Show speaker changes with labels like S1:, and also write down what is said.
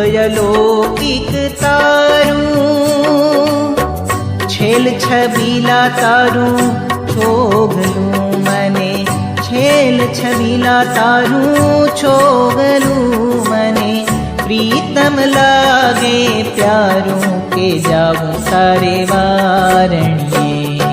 S1: अलौकिक तारू छेल छबीला तारू छोगलू मने छेल छबीला तारू छोगलू मने प्रीतम लागे प्यारू के जाऊं तारे वारणिये